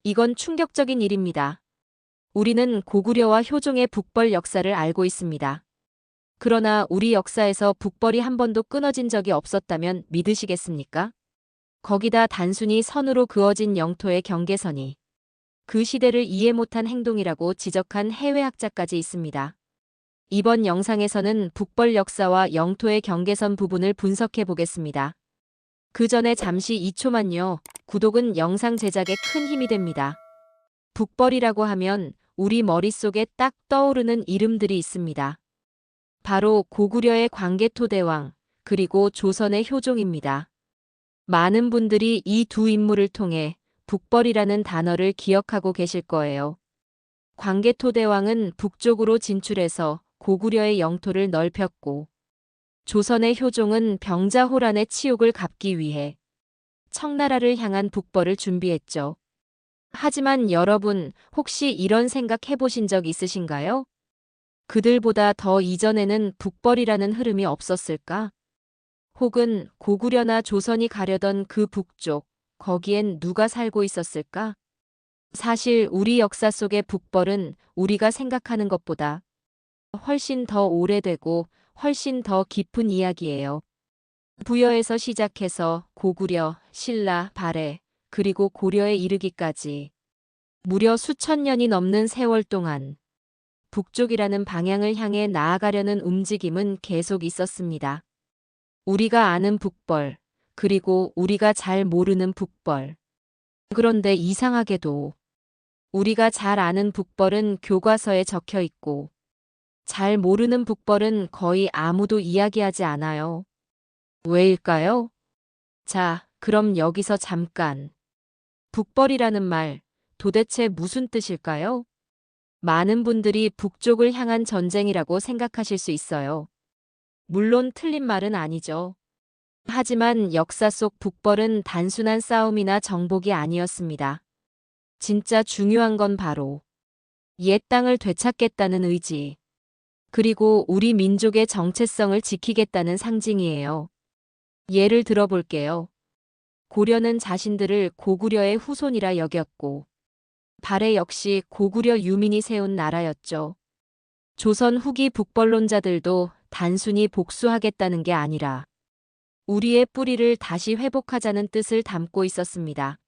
이건 충격적인 일입니다. 우리는 고구려와 효종의 북벌 역사를 알고 있습니다. 그러나 우리 역사에서 북벌이 한 번도 끊어진 적이 없었다면 믿으시겠습니까? 거기다 단순히 선으로 그어진 영토의 경계선이 그 시대를 이해 못한 행동이라고 지적한 해외 학자까지 있습니다. 이번 영상에서는 북벌 역사와 영토의 경계선 부분을 분석해 보겠습니다. 그 전에 잠시 2초만요. 구독은 영상 제작에 큰 힘이 됩니다. 북벌이라고 하면 우리 머릿속에 딱 떠오르는 이름들이 있습니다. 바로 고구려의 광개토대왕, 그리고 조선의 효종입니다. 많은 분들이 이 두 인물을 통해 북벌이라는 단어를 기억하고 계실 거예요. 광개토대왕은 북쪽으로 진출해서 고구려의 영토를 넓혔고, 조선의 효종은 병자호란의 치욕을 갚기 위해 청나라를 향한 북벌을 준비했죠. 하지만 여러분, 혹시 이런 생각 해보신 적 있으신가요? 그들보다 더 이전에는 북벌이라는 흐름이 없었을까? 혹은 고구려나 조선이 가려던 그 북쪽, 거기엔 누가 살고 있었을까? 사실 우리 역사 속의 북벌은 우리가 생각하는 것보다 훨씬 더 오래되고 훨씬 더 깊은 이야기예요. 부여에서 시작해서 고구려, 신라, 발해, 그리고 고려에 이르기까지 무려 수천 년이 넘는 세월 동안 북쪽이라는 방향을 향해 나아가려는 움직임은 계속 있었습니다. 우리가 아는 북벌, 그리고 우리가 잘 모르는 북벌. 그런데 이상하게도 우리가 잘 아는 북벌은 교과서에 적혀 있고, 잘 모르는 북벌은 거의 아무도 이야기하지 않아요. 왜일까요? 자, 그럼 여기서 잠깐. 북벌이라는 말, 도대체 무슨 뜻일까요? 많은 분들이 북쪽을 향한 전쟁이라고 생각하실 수 있어요. 물론 틀린 말은 아니죠. 하지만 역사 속 북벌은 단순한 싸움이나 정복이 아니었습니다. 진짜 중요한 건 바로 옛 땅을 되찾겠다는 의지, 그리고 우리 민족의 정체성을 지키겠다는 상징이에요. 예를 들어볼게요. 고려는 자신들을 고구려의 후손이라 여겼고, 발해 역시 고구려 유민이 세운 나라였죠. 조선 후기 북벌론자들도 단순히 복수하겠다는 게 아니라 우리의 뿌리를 다시 회복하자는 뜻을 담고 있었습니다.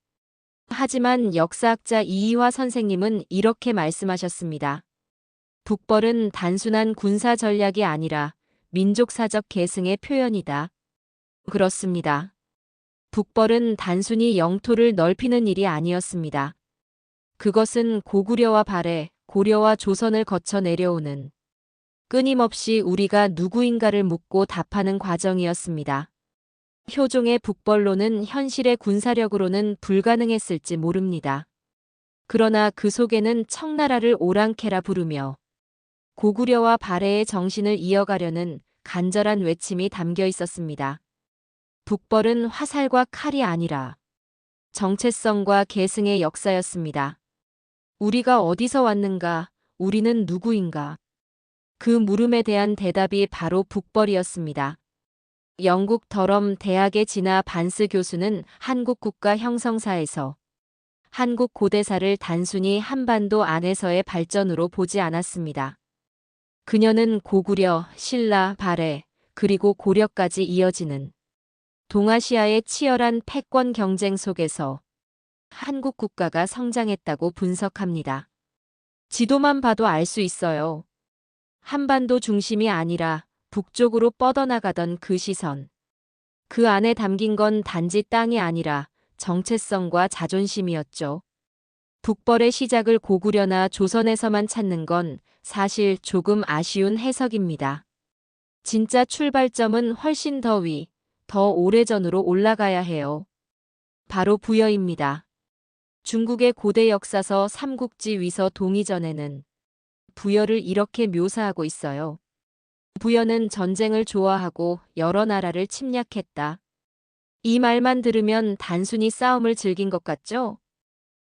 하지만 역사학자 이이화 선생님은 이렇게 말씀하셨습니다. 북벌은 단순한 군사 전략이 아니라 민족사적 계승의 표현이다. 그렇습니다. 북벌은 단순히 영토를 넓히는 일이 아니었습니다. 그것은 고구려와 발해, 고려와 조선을 거쳐 내려오는 끊임없이 우리가 누구인가를 묻고 답하는 과정이었습니다. 효종의 북벌로는 현실의 군사력으로는 불가능했을지 모릅니다. 그러나 그 속에는 청나라를 오랑캐라 부르며 고구려와 발해의 정신을 이어가려는 간절한 외침이 담겨 있었습니다. 북벌은 화살과 칼이 아니라 정체성과 계승의 역사였습니다. 우리가 어디서 왔는가? 우리는 누구인가? 그 물음에 대한 대답이 바로 북벌이었습니다. 영국 더럼 대학의 진아 반스 교수는 한국 국가 형성사에서 한국 고대사를 단순히 한반도 안에서의 발전으로 보지 않았습니다. 그녀는 고구려, 신라, 발해, 그리고 고려까지 이어지는 동아시아의 치열한 패권 경쟁 속에서 한국 국가가 성장했다고 분석합니다. 지도만 봐도 알 수 있어요. 한반도 중심이 아니라 북쪽으로 뻗어나가던 그 시선. 그 안에 담긴 건 단지 땅이 아니라 정체성과 자존심이었죠. 북벌의 시작을 고구려나 조선에서만 찾는 건 사실 조금 아쉬운 해석입니다. 진짜 출발점은 훨씬 더 위, 더 오래전으로 올라가야 해요. 바로 부여입니다. 중국의 고대 역사서 삼국지 위서 동의전에는 부여를 이렇게 묘사하고 있어요. 부여는 전쟁을 좋아하고 여러 나라를 침략했다. 이 말만 들으면 단순히 싸움을 즐긴 것 같죠?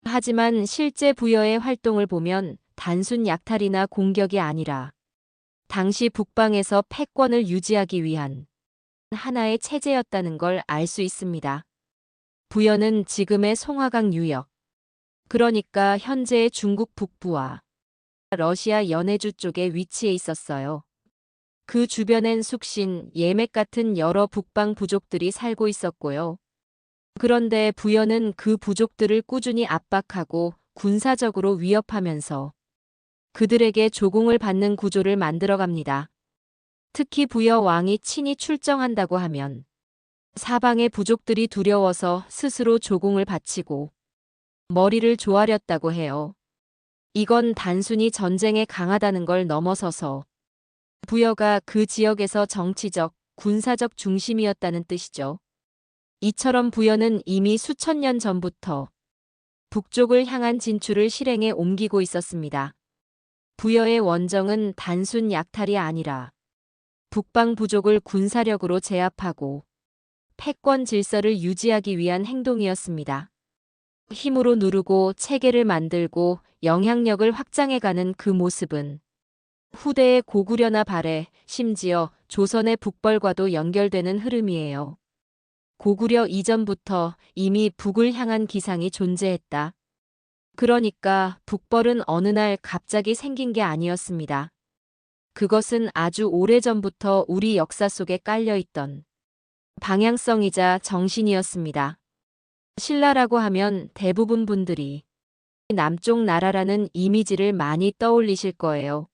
하지만 실제 부여의 활동을 보면 단순 약탈이나 공격이 아니라 당시 북방에서 패권을 유지하기 위한 하나의 체제였다는 걸 알 수 있습니다. 부여는 지금의 송화강 유역, 그러니까 현재의 중국 북부와 러시아 연해주 쪽에 위치해 있었어요. 그 주변엔 숙신, 예맥 같은 여러 북방 부족들이 살고 있었고요. 그런데 부여는 그 부족들을 꾸준히 압박하고 군사적으로 위협하면서 그들에게 조공을 받는 구조를 만들어갑니다. 특히 부여 왕이 친히 출정한다고 하면 사방의 부족들이 두려워서 스스로 조공을 바치고 머리를 조아렸다고 해요. 이건 단순히 전쟁에 강하다는 걸 넘어서서 부여가 그 지역에서 정치적, 군사적 중심이었다는 뜻이죠. 이처럼 부여는 이미 수천 년 전부터 북쪽을 향한 진출을 실행에 옮기고 있었습니다. 부여의 원정은 단순 약탈이 아니라 북방 부족을 군사력으로 제압하고 패권 질서를 유지하기 위한 행동이었습니다. 힘으로 누르고 체계를 만들고 영향력을 확장해가는 그 모습은 후대의 고구려나 발해, 심지어 조선의 북벌과도 연결되는 흐름이에요. 고구려 이전부터 이미 북을 향한 기상이 존재했다. 그러니까 북벌은 어느 날 갑자기 생긴 게 아니었습니다. 그것은 아주 오래전부터 우리 역사 속에 깔려있던 방향성이자 정신이었습니다. 신라라고 하면 대부분 분들이 남쪽 나라라는 이미지를 많이 떠올리실 거예요.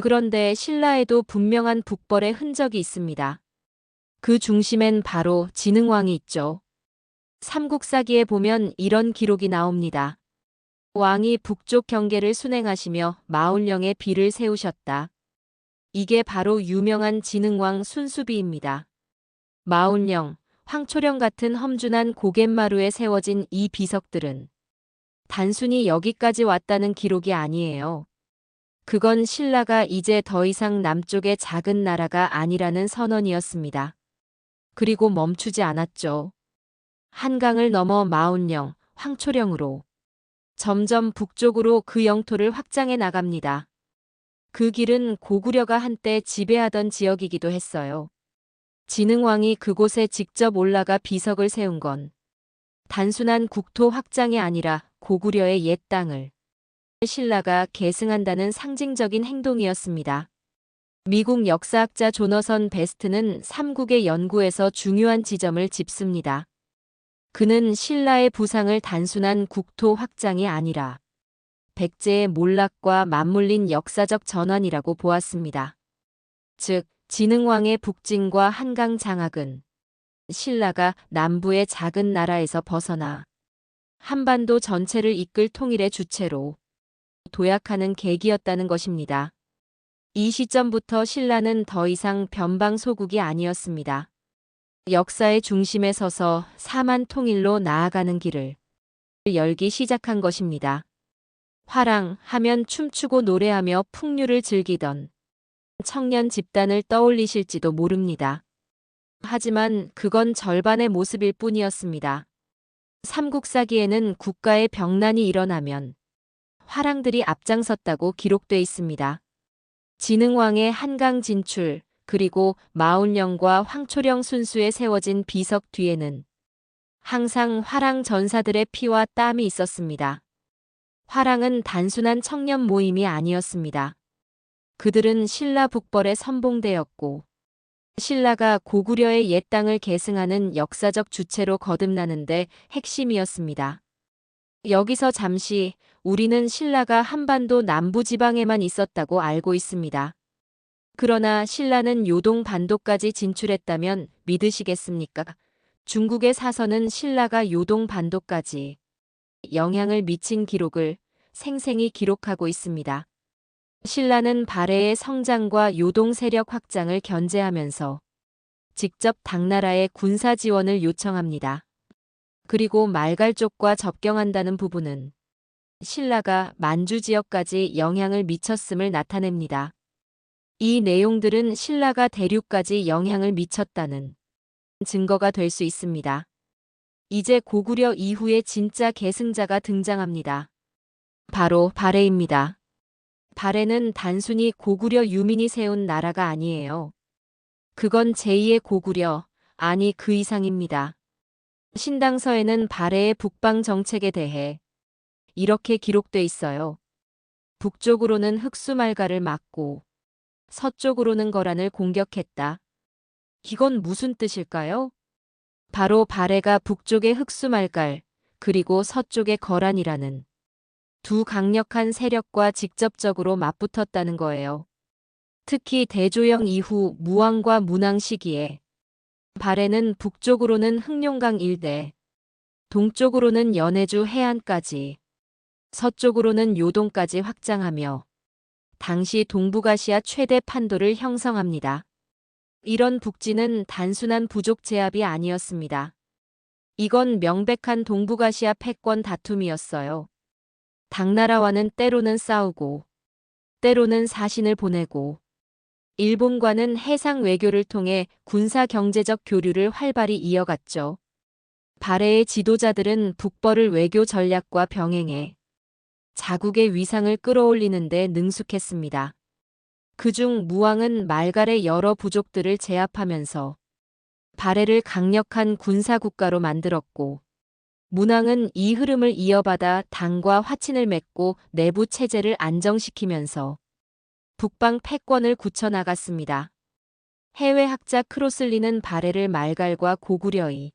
그런데 신라에도 분명한 북벌의 흔적이 있습니다. 그 중심엔 바로 진흥왕이 있죠. 삼국사기에 보면 이런 기록이 나옵니다. 왕이 북쪽 경계를 순행하시며 마울령의 비를 세우셨다. 이게 바로 유명한 진흥왕 순수비입니다. 마울령, 황초령 같은 험준한 고갯마루에 세워진 이 비석들은 단순히 여기까지 왔다는 기록이 아니에요. 그건 신라가 이제 더 이상 남쪽의 작은 나라가 아니라는 선언이었습니다. 그리고 멈추지 않았죠. 한강을 넘어 마운령, 황초령으로 점점 북쪽으로 그 영토를 확장해 나갑니다. 그 길은 고구려가 한때 지배하던 지역이기도 했어요. 진흥왕이 그곳에 직접 올라가 비석을 세운 건 단순한 국토 확장이 아니라 고구려의 옛 땅을 신라가 계승한다는 상징적인 행동이었습니다. 미국 역사학자 조너선 베스트는 삼국의 연구에서 중요한 지점을 짚습니다. 그는 신라의 부상을 단순한 국토 확장이 아니라 백제의 몰락과 맞물린 역사적 전환이라고 보았습니다. 즉, 진흥왕의 북진과 한강 장악은 신라가 남부의 작은 나라에서 벗어나 한반도 전체를 이끌 통일의 주체로 도약하는 계기였다는 것입니다. 이 시점부터 신라는 더 이상 변방 소국이 아니었습니다. 역사의 중심에 서서 사만 통일로 나아가는 길을 열기 시작한 것입니다. 화랑 하면 춤추고 노래하며 풍류를 즐기던 청년 집단을 떠올리실지도 모릅니다. 하지만 그건 절반의 모습일 뿐이었습니다. 삼국사기에는 국가의 병난이 일어나면 화랑들이 앞장섰다고 기록돼 있습니다. 진흥왕의 한강 진출, 그리고 마운령과 황초령 순수에 세워진 비석 뒤에는 항상 화랑 전사들의 피와 땀이 있었습니다. 화랑은 단순한 청년 모임이 아니었습니다. 그들은 신라 북벌의 선봉대였고 신라가 고구려의 옛 땅을 계승하는 역사적 주체로 거듭나는데 핵심이었습니다. 여기서 잠시 우리는 신라가 한반도 남부지방에만 있었다고 알고 있습니다. 그러나 신라는 요동 반도까지 진출했다면 믿으시겠습니까? 중국의 사서는 신라가 요동 반도까지 영향을 미친 기록을 생생히 기록하고 있습니다. 신라는 발해의 성장과 요동 세력 확장을 견제하면서 직접 당나라에 군사 지원을 요청합니다. 그리고 말갈족과 접경한다는 부분은 신라가 만주 지역까지 영향을 미쳤음을 나타냅니다. 이 내용들은 신라가 대륙까지 영향을 미쳤다는 증거가 될 수 있습니다. 이제 고구려 이후에 진짜 계승자가 등장합니다. 바로 발해입니다. 발해는 단순히 고구려 유민이 세운 나라가 아니에요. 그건 제2의 고구려, 아니 그 이상입니다. 신당서에는 발해의 북방 정책에 대해 이렇게 기록돼 있어요. 북쪽으로는 흑수말가를 막고 서쪽으로는 거란을 공격했다. 이건 무슨 뜻일까요? 바로 발해가 북쪽의 흑수말갈, 그리고 서쪽의 거란이라는 두 강력한 세력과 직접적으로 맞붙었다는 거예요. 특히 대조영 이후 무왕과 문왕 시기에 발해는 북쪽으로는 흑룡강 일대, 동쪽으로는 연해주 해안까지, 서쪽으로는 요동까지 확장하며 당시 동북아시아 최대 판도를 형성합니다. 이런 북진은 단순한 부족 제압이 아니었습니다. 이건 명백한 동북아시아 패권 다툼이었어요. 당나라와는 때로는 싸우고, 때로는 사신을 보내고, 일본과는 해상 외교를 통해 군사 경제적 교류를 활발히 이어갔죠. 발해의 지도자들은 북벌을 외교 전략과 병행해 자국의 위상을 끌어올리는 데 능숙했습니다. 그중 무왕은 말갈의 여러 부족들을 제압하면서 발해를 강력한 군사국가로 만들었고, 문왕은 이 흐름을 이어받아 당과 화친을 맺고 내부 체제를 안정시키면서 북방 패권을 굳혀나갔습니다. 해외 학자 크로슬리는 발해를 말갈과 고구려의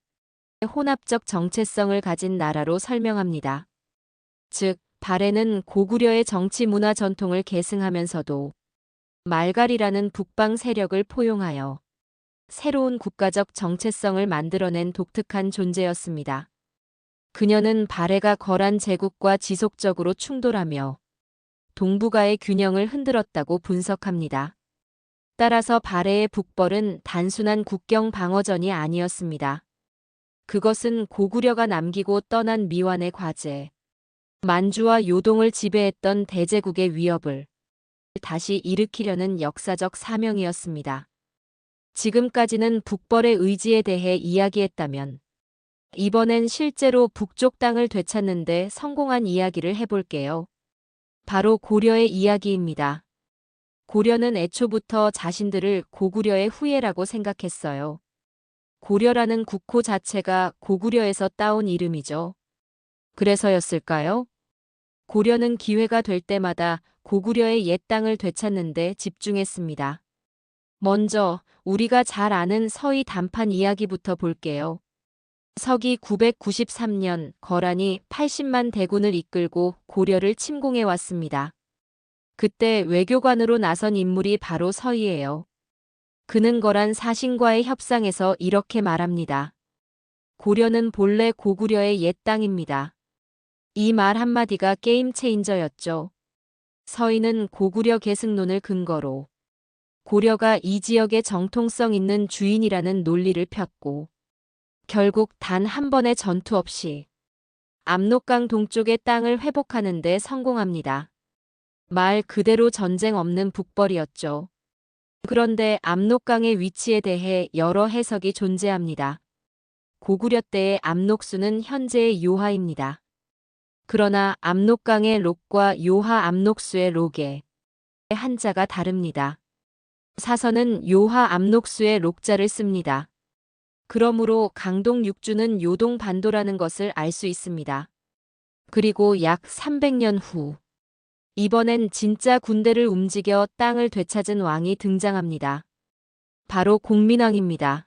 혼합적 정체성을 가진 나라로 설명합니다. 즉, 발해는 고구려의 정치 문화 전통을 계승하면서도 말갈이라는 북방 세력을 포용하여 새로운 국가적 정체성을 만들어낸 독특한 존재였습니다. 그녀는 발해가 거란 제국과 지속적으로 충돌하며 동북아의 균형을 흔들었다고 분석합니다. 따라서 발해의 북벌은 단순한 국경 방어전이 아니었습니다. 그것은 고구려가 남기고 떠난 미완의 과제, 만주와 요동을 지배했던 대제국의 위협을 다시 일으키려는 역사적 사명이었습니다. 지금까지는 북벌의 의지에 대해 이야기했다면, 이번엔 실제로 북쪽 땅을 되찾는데 성공한 이야기를 해볼게요. 바로 고려의 이야기입니다. 고려는 애초부터 자신들을 고구려의 후예라고 생각했어요. 고려라는 국호 자체가 고구려에서 따온 이름이죠. 그래서였을까요? 고려는 기회가 될 때마다 고구려의 옛 땅을 되찾는데 집중했습니다. 먼저 우리가 잘 아는 서희 단판 이야기부터 볼게요. 서기 993년 거란이 80만 대군을 이끌고 고려를 침공해 왔습니다. 그때 외교관으로 나선 인물이 바로 서희예요. 그는 거란 사신과의 협상에서 이렇게 말합니다. 고려는 본래 고구려의 옛 땅입니다. 이 말 한마디가 게임 체인저였죠. 서희는 고구려 계승론을 근거로 고려가 이 지역의 정통성 있는 주인이라는 논리를 폈고, 결국 단 한 번의 전투 없이 압록강 동쪽의 땅을 회복하는 데 성공합니다. 말 그대로 전쟁 없는 북벌이었죠. 그런데 압록강의 위치에 대해 여러 해석이 존재합니다. 고구려 때의 압록수는 현재의 요하입니다. 그러나 압록강의 록과 요하 압록수의 록의 한자가 다릅니다. 사서는 요하 압록수의 록자를 씁니다. 그러므로 강동 육주는 요동 반도라는 것을 알 수 있습니다. 그리고 약 300년 후, 이번엔 진짜 군대를 움직여 땅을 되찾은 왕이 등장합니다. 바로 공민왕입니다.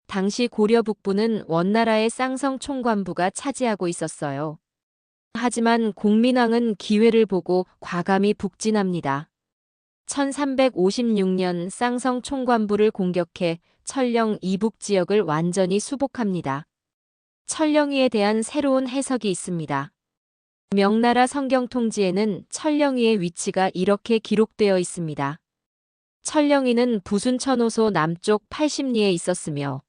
당시 고려 북부는 원나라의 쌍성 총관부가 차지하고 있었어요. 하지만 공민왕은 기회를 보고 과감히 북진합니다. 1356년 쌍성 총관부를 공격해 철령 이북 지역을 완전히 수복합니다. 철령이에 대한 새로운 해석이 있습니다. 명나라 성경통지에는 철령이의 위치가 이렇게 기록되어 있습니다. 철령이는 부순천호소 남쪽 80리에 있었으며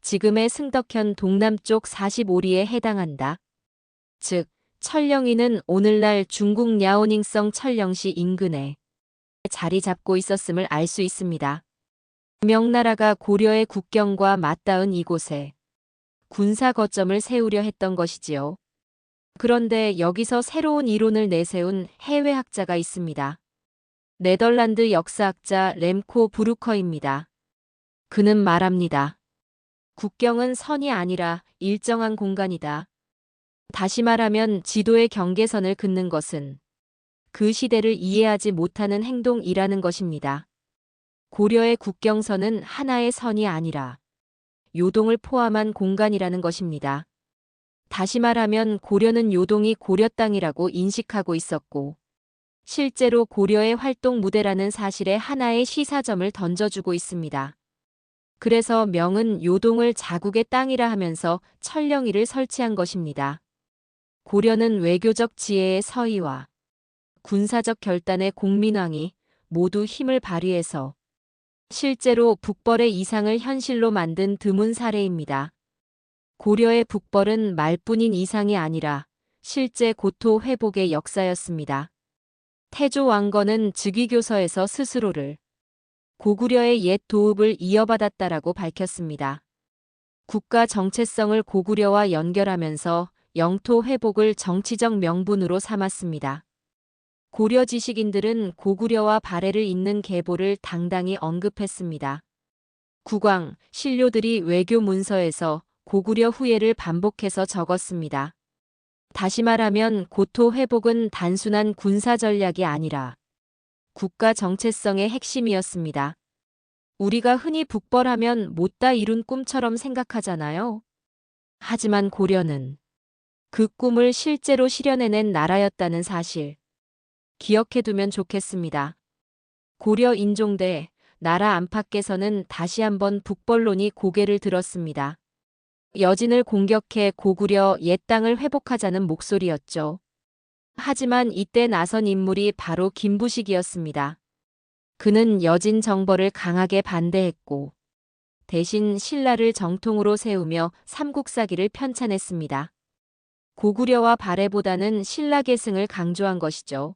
지금의 승덕현 동남쪽 45리에 해당한다. 즉, 철령이는 오늘날 중국 랴오닝성 철령시 인근에 자리 잡고 있었음을 알 수 있습니다. 명나라가 고려의 국경과 맞닿은 이곳에 군사 거점을 세우려 했던 것이지요. 그런데 여기서 새로운 이론을 내세운 해외 학자가 있습니다. 네덜란드 역사학자 렘코 브루커입니다. 그는 말합니다. 국경은 선이 아니라 일정한 공간이다. 다시 말하면 지도의 경계선을 긋는 것은 그 시대를 이해하지 못하는 행동이라는 것입니다. 고려의 국경선은 하나의 선이 아니라 요동을 포함한 공간이라는 것입니다. 다시 말하면 고려는 요동이 고려 땅이라고 인식하고 있었고, 실제로 고려의 활동 무대라는 사실에 하나의 시사점을 던져주고 있습니다. 그래서 명은 요동을 자국의 땅이라 하면서 철령이를 설치한 것입니다. 고려는 외교적 지혜의 서희와 군사적 결단의 공민왕이 모두 힘을 발휘해서 실제로 북벌의 이상을 현실로 만든 드문 사례입니다. 고려의 북벌은 말뿐인 이상이 아니라 실제 고토 회복의 역사였습니다. 태조 왕건은 즉위교서에서 스스로를 고구려의 옛 도읍을 이어받았다라고 밝혔습니다. 국가 정체성을 고구려와 연결하면서 영토 회복을 정치적 명분으로 삼았습니다. 고려 지식인들은 고구려와 발해를 잇는 계보를 당당히 언급했습니다. 국왕, 신료들이 외교 문서에서 고구려 후예를 반복해서 적었습니다. 다시 말하면 고토 회복은 단순한 군사 전략이 아니라 국가 정체성의 핵심이었습니다. 우리가 흔히 북벌하면 못다 이룬 꿈처럼 생각하잖아요. 하지만 고려는 그 꿈을 실제로 실현해낸 나라였다는 사실 기억해두면 좋겠습니다. 고려 인종대, 나라 안팎에서는 다시 한번 북벌론이 고개를 들었습니다. 여진을 공격해 고구려 옛 땅을 회복하자는 목소리였죠. 하지만 이때 나선 인물이 바로 김부식이었습니다. 그는 여진 정벌을 강하게 반대했고 대신 신라를 정통으로 세우며 삼국사기를 편찬했습니다. 고구려와 발해보다는 신라 계승을 강조한 것이죠.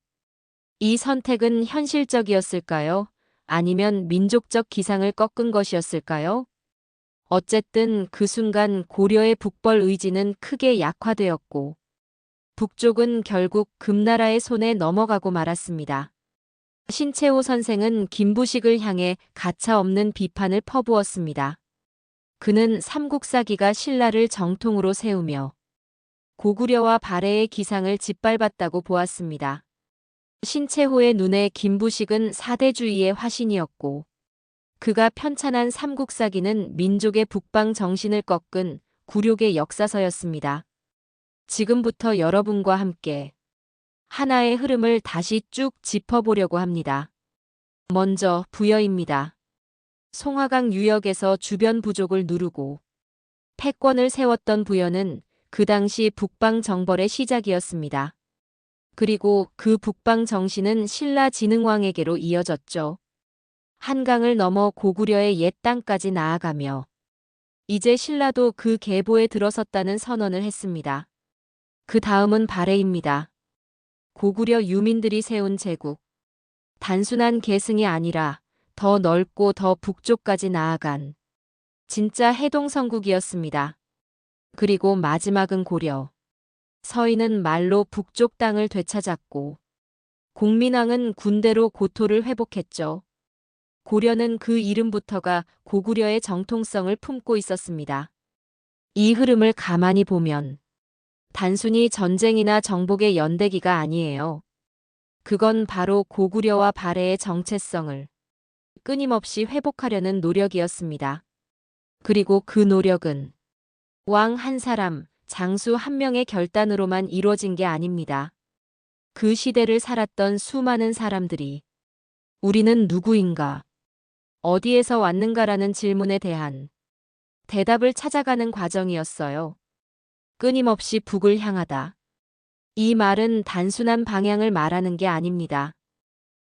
이 선택은 현실적이었을까요? 아니면 민족적 기상을 꺾은 것이었을까요? 어쨌든 그 순간 고려의 북벌 의지는 크게 약화되었고 북쪽은 결국 금나라의 손에 넘어가고 말았습니다. 신채호 선생은 김부식을 향해 가차없는 비판을 퍼부었습니다. 그는 삼국사기가 신라를 정통으로 세우며 고구려와 발해의 기상을 짓밟았다고 보았습니다. 신채호의 눈에 김부식은 사대주의의 화신이었고 그가 편찬한 삼국사기는 민족의 북방 정신을 꺾은 굴욕의 역사서였습니다. 지금부터 여러분과 함께 하나의 흐름을 다시 쭉 짚어보려고 합니다. 먼저 부여입니다. 송화강 유역에서 주변 부족을 누르고 패권을 세웠던 부여는 그 당시 북방 정벌의 시작이었습니다. 그리고 그 북방 정신은 신라 진흥왕에게로 이어졌죠. 한강을 넘어 고구려의 옛 땅까지 나아가며 이제 신라도 그 계보에 들어섰다는 선언을 했습니다. 그 다음은 발해입니다. 고구려 유민들이 세운 제국. 단순한 계승이 아니라 더 넓고 더 북쪽까지 나아간 진짜 해동성국이었습니다. 그리고 마지막은 고려. 서인은 말로 북쪽 땅을 되찾았고 공민왕은 군대로 고토를 회복했죠. 고려는 그 이름부터가 고구려의 정통성을 품고 있었습니다. 이 흐름을 가만히 보면 단순히 전쟁이나 정복의 연대기가 아니에요. 그건 바로 고구려와 발해의 정체성을 끊임없이 회복하려는 노력이었습니다. 그리고 그 노력은 왕 한 사람, 장수 한 명의 결단으로만 이루어진 게 아닙니다. 그 시대를 살았던 수많은 사람들이 우리는 누구인가, 어디에서 왔는가라는 질문에 대한 대답을 찾아가는 과정이었어요. 끊임없이 북을 향하다. 이 말은 단순한 방향을 말하는 게 아닙니다.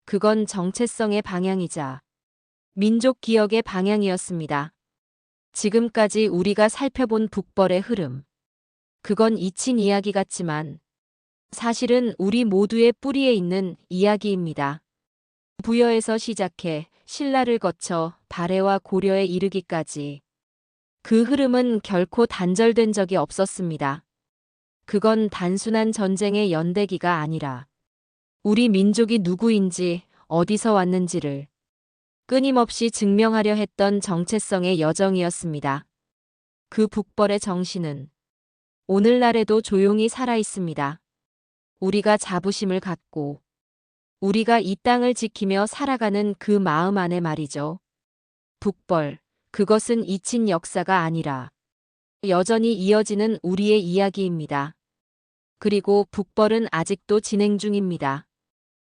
그건 정체성의 방향이자 민족 기억의 방향이었습니다. 지금까지 우리가 살펴본 북벌의 흐름. 그건 잊힌 이야기 같지만 사실은 우리 모두의 뿌리에 있는 이야기입니다. 부여에서 시작해 신라를 거쳐 발해와 고려에 이르기까지 그 흐름은 결코 단절된 적이 없었습니다. 그건 단순한 전쟁의 연대기가 아니라 우리 민족이 누구인지 어디서 왔는지를 끊임없이 증명하려 했던 정체성의 여정이었습니다. 그 북벌의 정신은 오늘날에도 조용히 살아 있습니다. 우리가 자부심을 갖고 우리가 이 땅을 지키며 살아가는 그 마음 안에 말이죠. 북벌, 그것은 잊힌 역사가 아니라 여전히 이어지는 우리의 이야기입니다. 그리고 북벌은 아직도 진행 중입니다.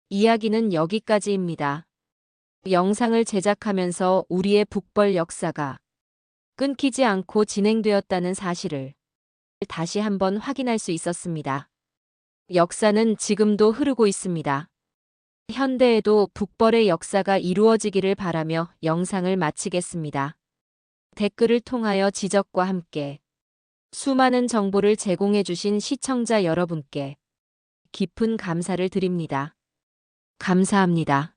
이야기는 여기까지입니다. 영상을 제작하면서 우리의 북벌 역사가 끊기지 않고 진행되었다는 사실을 다시 한번 확인할 수 있었습니다. 역사는 지금도 흐르고 있습니다. 현대에도 북벌의 역사가 이루어지기를 바라며 영상을 마치겠습니다. 댓글을 통하여 지적과 함께 수많은 정보를 제공해주신 시청자 여러분께 깊은 감사를 드립니다. 감사합니다.